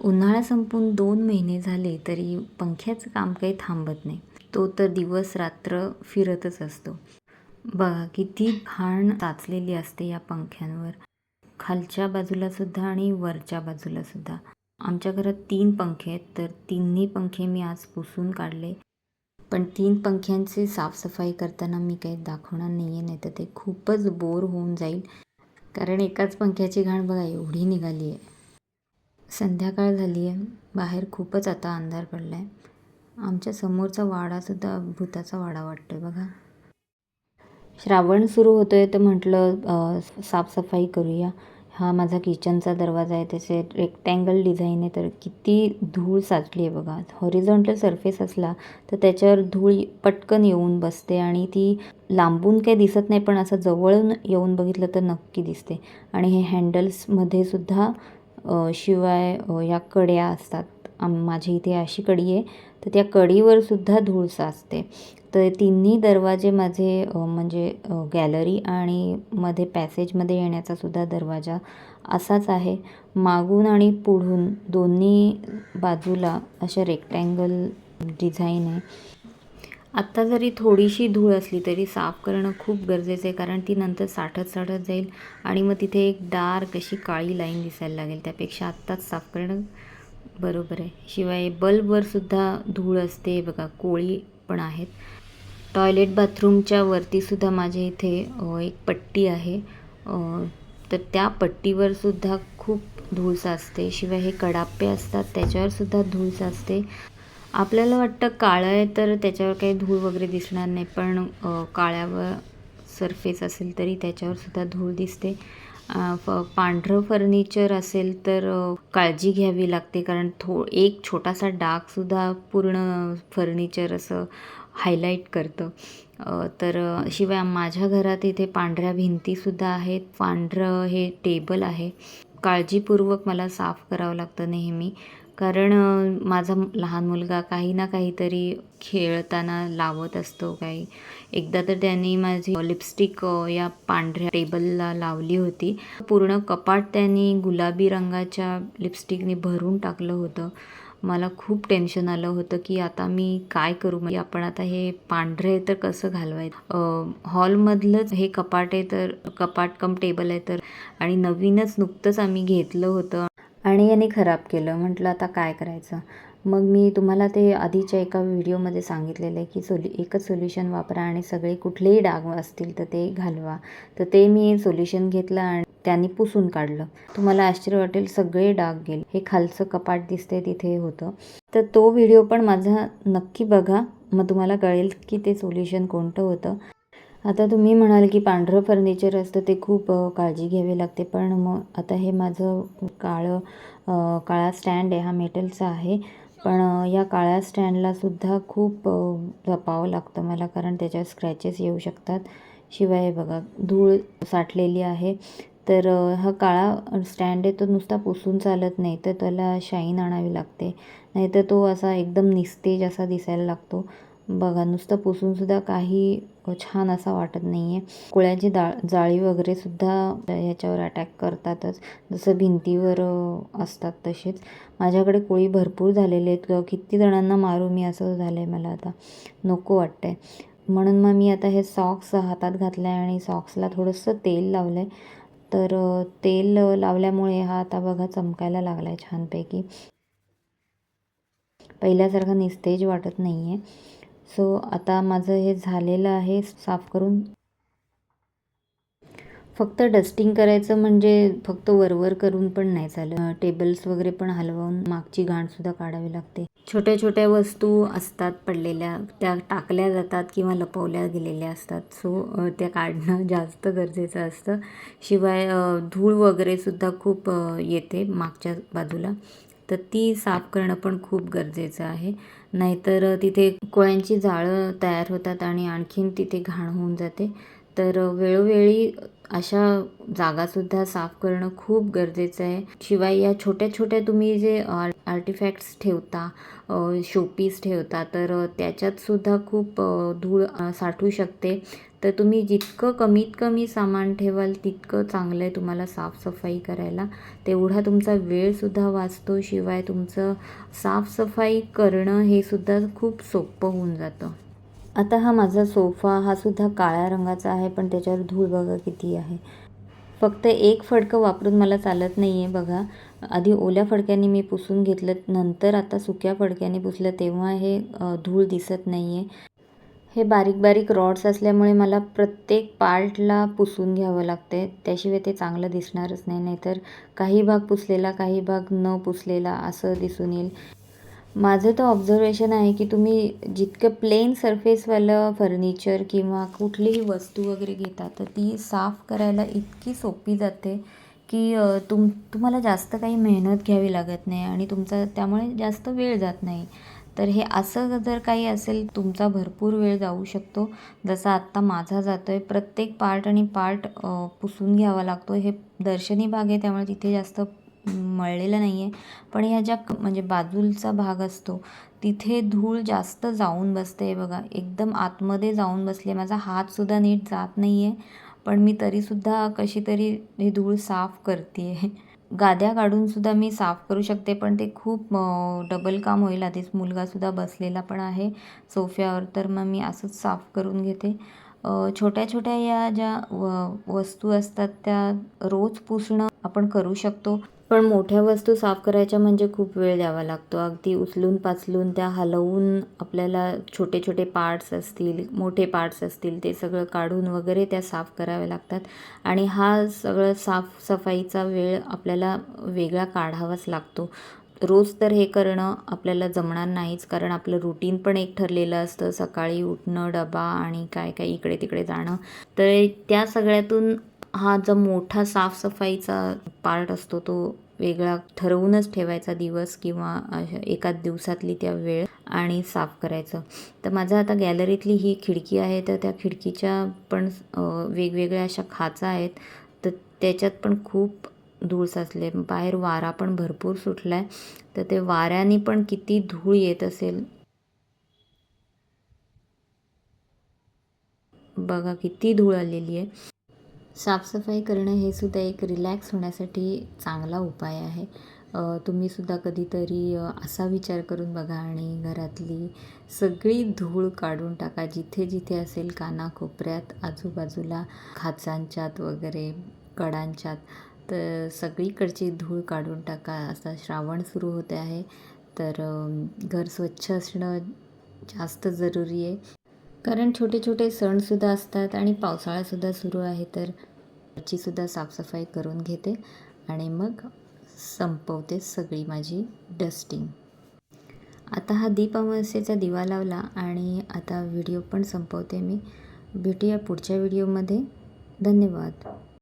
उन्हाळा संपून 2 महिने झाले तरी पंख्याचं काम काही थांबत नाही. तो तर दिवस रात्र फिरतच असतो. बघा किती घाण साचलेली असते या पंख्यांवर. खालच्या बाजूलासुद्धा आणि वरच्या बाजूलासुद्धा. आमच्या घरात 3 पंखे आहेत, तर तिन्ही पंखे मी आज पुसून काढले. पण 3 पंख्यांची साफसफाई करताना मी काही दाखवणार नाही आहे, नाहीतर ते खूपच बोर होऊन जाईल. कारण एकाच पंख्याची घाण बघा एवढी निघाली आहे. संध्याकाळ झाली आहे. बाहेर खूपच आता अंधार पडला आहे. आमच्या समोरचा वाडासुद्धा भुताचा वाडा वाटतोय बघा. श्रावण सुरू होतोय तर म्हटलं साफसफाई करूया. हा माझा किचनचा दरवाजा आहे. त्याचे रेक्टँगल डिझाईन आहे, तर किती धूळ साचली आहे बघा. हॉरिझॉन्टल सरफेस असला तर त्याच्यावर धूळ पटकन येऊन बसते आणि ती लांबून काही दिसत नाही, पण असं जवळून येऊन बघितलं तर नक्की दिसते. आणि हे हँडल्समध्ये सुद्धा शिवाय या कड्या असतात. माझ्या इथे अशी कडी आहे, तर त्या कडीवर सुद्धा धूळ साचते. तर तिन्ही दरवाजे माझे म्हणजे गॅलरी आणि मध्ये पॅसेजमध्ये येण्याचा सुद्धा दरवाजा असाच आहे. मागून आणि पुढून दोन्ही बाजूला अशा रेक्टँगल डिझाईन आहे. आत्ता जरी थोडीशी धूळ असली तरी साफ करणं खूप गरजेचं आहे, कारण ती नंतर साठत जाईल आणि मग तिथे एक डार्क अशी काळी लाईन दिसायला लागेल. त्यापेक्षा आत्ताच साफ करणं बरोबर आहे. शिवाय बल्बवर सुद्धा धूळ असते बघा, कोळी पण आहेत. टॉयलेट बाथरूमच्या वरतीसुद्धा माझ्या इथे एक पट्टी आहे, तर त्या पट्टीवर सुद्धा खूप धूळ साचते. शिवाय हे कडापे असतात त्याच्यावरसुद्धा धूळ साचते. आपल्याला वाटतं काळं आहे तर त्याच्यावर काही धूळ वगैरे दिसणार नाही, पण काळ्यावर सरफेस असेल तरी त्याच्यावरसुद्धा धूळ दिसते. पांढरं फर्निचर असेल तर काळजी घ्यावी लागते, कारण एक छोटासा डागसुद्धा पूर्ण फर्निचर असं हायलाईट करतं. तर शिवाय माझ्या घरात इथे पांढऱ्या भिंतीसुद्धा आहेत. पांढरं हे टेबल आहे. काळजीपूर्वक मला साफ करावं लागतं नेहमी, कारण माझा लहान मुलगा काही ना काहीतरी खेळताना लावत असतो काही. एकदा तर त्यांनी माझी लिपस्टिक या पांढऱ्या टेबलला लावली होती. पूर्ण कपाट त्यांनी गुलाबी रंगाच्या लिपस्टिकने भरून टाकलं होतं. मला खूप टेन्शन आलं होतं की आता मी काय करू, म्हणजे आपण आता हे पांढरं आहे तर कसं घालवायचं. हॉलमधलंच हे कपाट आहे, तर कपाट कम टेबल आहे तर, आणि नवीनच नुकतंच आम्ही घेतलं होतं आणि याने खराब केलं. म्हटलं आता काय करायचं. मग मी तुम्हाला ते आधीच्या एका व्हिडिओमध्ये सांगितलेलं आहे की एकच सोल्युशन वापरा आणि सगळे कुठलेही डाग असतील तर ते घालवा. तर ते मी सोल्युशन घेतलं आणि त्यांनी पुसून काढलं. तुम्हाला आश्चर्य वाटेल, सगळे डाग गेले. हे खालचं कपाट दिसते तिथे होतं. तर तो व्हिडिओ पण माझा नक्की बघा, मग तुम्हाला कळेल की ते सोल्युशन कोणतं होतं. आता तुम्ही म्हणाल की पांढरं फर्निचर असतं ते खूप काळजी घ्यावी लागते, पण मग आता हे माझं काळा स्टँड आहे, हा मेटलचा आहे. पण या काळ्या स्टँडलासुद्धा खूप जपावं लागतं मला, कारण त्याच्यावर स्क्रॅचेस येऊ शकतात. शिवाय बघा धूळ साठलेली आहे. तर हा काळा स्टँड आहे तो नुसता पुसून चालत नाही, तर त्याला शाईन आणावी लागते, नाहीतर तो असा एकदम निस्तेज असा दिसायला लागतो. बघा नुसतं पुसूनसुद्धा काही छान असा वाटत नाही आहे. कोळ्याची जाळी वगैरे सुद्धा ह्याच्यावर अटॅक करतातच, जसं भिंतीवर असतात तसेच. माझ्याकडे कोळी भरपूर झालेले आहेत. किती जणांना मारू मी, असं झालं आहे मला आता, नको वाटतं आहे. म्हणून मग मी आता हे सॉक्स हातात घातलं आहे आणि सॉक्सला थोडंसं तेल लावलं आहे. तर तेल लावल्यामुळे हा आता बघा चमकायला लागला आहे छानपैकी. पहिल्यासारखं निस्तेज वाटत नाही आहे. सो आता माझं हे झालेलं आहे साफ करून. फक्त डस्टिंग करायचं म्हणजे फक्त वरवर करून पण नाही चालत. टेबल्स वगैरे पण हलवून मागची घाणसुद्धा काढावी लागते. छोट्या छोट्या वस्तू असतात पडलेल्या, त्या टाकल्या जातात किंवा लपवल्या गेलेल्या असतात. सो त्या काढणं जास्त गरजेचं असतं. शिवाय धूळ वगैरेसुद्धा खूप येते मागच्या बाजूला, तर ती साफ करणं पण खूप गरजेचं आहे. नाहीतर तिथे कोळ्यांची जाळं तयार होतात आणि आणखीन तिथे घाण होऊन जाते. तर वेळोवेळी अशा जागासुद्धा साफ करणं खूप गरजेचं आहे. शिवाय या छोट्या छोट्या तुम्ही जे आर्टिफॅक्ट्स ठेवता, शोपीस ठेवता, तर त्याच्यातसुद्धा खूप धूळ साठू शकते. तर तुम्ही जितकं कमीत कमी सामान ठेवाल तितकं चांगलं आहे तुम्हाला साफसफाई करायला. तेवढा तुमचा वेळसुद्धा वाचतो, शिवाय तुमचं साफसफाई करणं हे सुद्धा खूप सोपं होऊन जातं. आता हा माझा सोफा हा सुद्धा काळ्या रंगाचा आहे, पण त्याच्यावर धूळ बघा किती आहे. फक्त एक फडकं वापरून मला चालत नाही आहे बघा. आधी ओल्या फडक्याने मी पुसून घेतलं, नंतर आता सुक्या फडक्याने पुसलं, तेव्हा हे धूळ दिसत नाही आहे. हे बारीक बारीक रॉड्स असल्यामुळे मला प्रत्येक पार्टला पुसून घ्यावं लागते, त्याशिवाय ते चांगलं दिसणारच नाही. नाहीतर काही भाग पुसलेला, काही भाग न पुसलेला असं दिसून येईल. माझं तर ऑब्झर्वेशन आहे की तुम्ही जितकं प्लेन सरफेसवालं फर्निचर किंवा कुठलीही वस्तू वगैरे घेता, तर ती साफ करायला इतकी सोपी जाते की तुम्हाला जास्त काही मेहनत घ्यावी लागत नाही आणि तुमचा त्यामुळे जास्त वेळ जात नाही. तर हे असं जर काही असेल, तुमचा भरपूर वेळ जाऊ शकतो. जसा आत्ता माझा जातो आहे. प्रत्येक पार्ट आणि पार्ट पुसून घ्यावा लागतो. हे दर्शनी भाग आहे, त्यामुळे तिथे जास्त मळलेलं नाही आहे. पण ह्या ज्या म्हणजे बाजूचा भाग असतो, तिथे धूळ जास्त जाऊन बसते. बघा, एकदम आतमध्ये जाऊन बसली आहे. माझा हातसुद्धा नीट जात नाही आहे, पण मी तरीसुद्धा कशी तरी ही धूळ साफ करते आहे. गाद्या काढूनसुद्धा मी साफ करू शकते, पण ते खूप डबल काम होईल. आधीच मुलगासुद्धा बसलेला पण आहे सोफ्यावर, तर मग मी असंच साफ करून घेते. छोट्या छोट्या या ज्या वस्तू असतात त्या रोज पुसणं आपण करू शकतो, पण मोठ्या वस्तू साफ करायच्या म्हणजे खूप वेळ द्यावा लागतो. अगदी उचलून पाचलून त्या हलवून आपल्याला छोटे छोटे पार्ट्स असतील, मोठे पार्ट्स असतील, ते सगळं काढून वगैरे त्या साफ कराव्या लागतात. आणि हा सगळं साफसफाईचा वेळ आपल्याला वेगळा काढावाच लागतो. रोज तर हे करणं आपल्याला जमणार नाहीच, कारण आपलं रुटीन पण एक ठरलेलं असतं. सकाळी उठणं, डबा आणि काय काय इकडे तिकडे जाणं. तर त्या सगळ्यातून हा जो मोठा साफसफाईचा पार्ट असतो, तो वेगळा ठरवूनच ठेवायचा दिवस किंवा एकाच दिवसातली त्या वेळ आणि साफ करायचं. तर माझं आता गॅलरीतली ही खिडकी आहे, तर त्या खिडकीच्या पण वेगवेगळ्या अशा खाचा आहेत, तर त्याच्यात पण खूप धूळ साचले. बाहेर वारा पण भरपूर सुटला आहे, तर ते वाऱ्याने पण किती धूळ येत असेल बघा, किती धूळ आलेली आहे. साफसफाई करणं हे सुद्धा एक रिलॅक्स होण्यासाठी चांगला उपाय आहे. तुम्हीसुद्धा कधीतरी असा विचार करून बघा आणि घरातली सगळी धूळ काढून टाका. जिथे जिथे असेल, कानाकोपऱ्यात, आजूबाजूला, खाचांच्यात वगैरे, कडांच्यात, तर सगळीकडची धूळ काढून टाका. आता श्रावण सुरू होते आहे, तर घर स्वच्छ असणं जास्त जरुरी आहे. कारण छोटे छोटे सणसुद्धा असतात आणि पावसाळासुद्धा सुरू आहे, तर सुद्धा साफसफाई करून घेते आणि मग संपवते सगळी माझी डस्टिंग. आता हा दीप अमावस्येचा दिवा लावला आणि आता व्हिडिओ पण संपवते मी. भेटूया पुढच्या व्हिडिओमध्ये. धन्यवाद.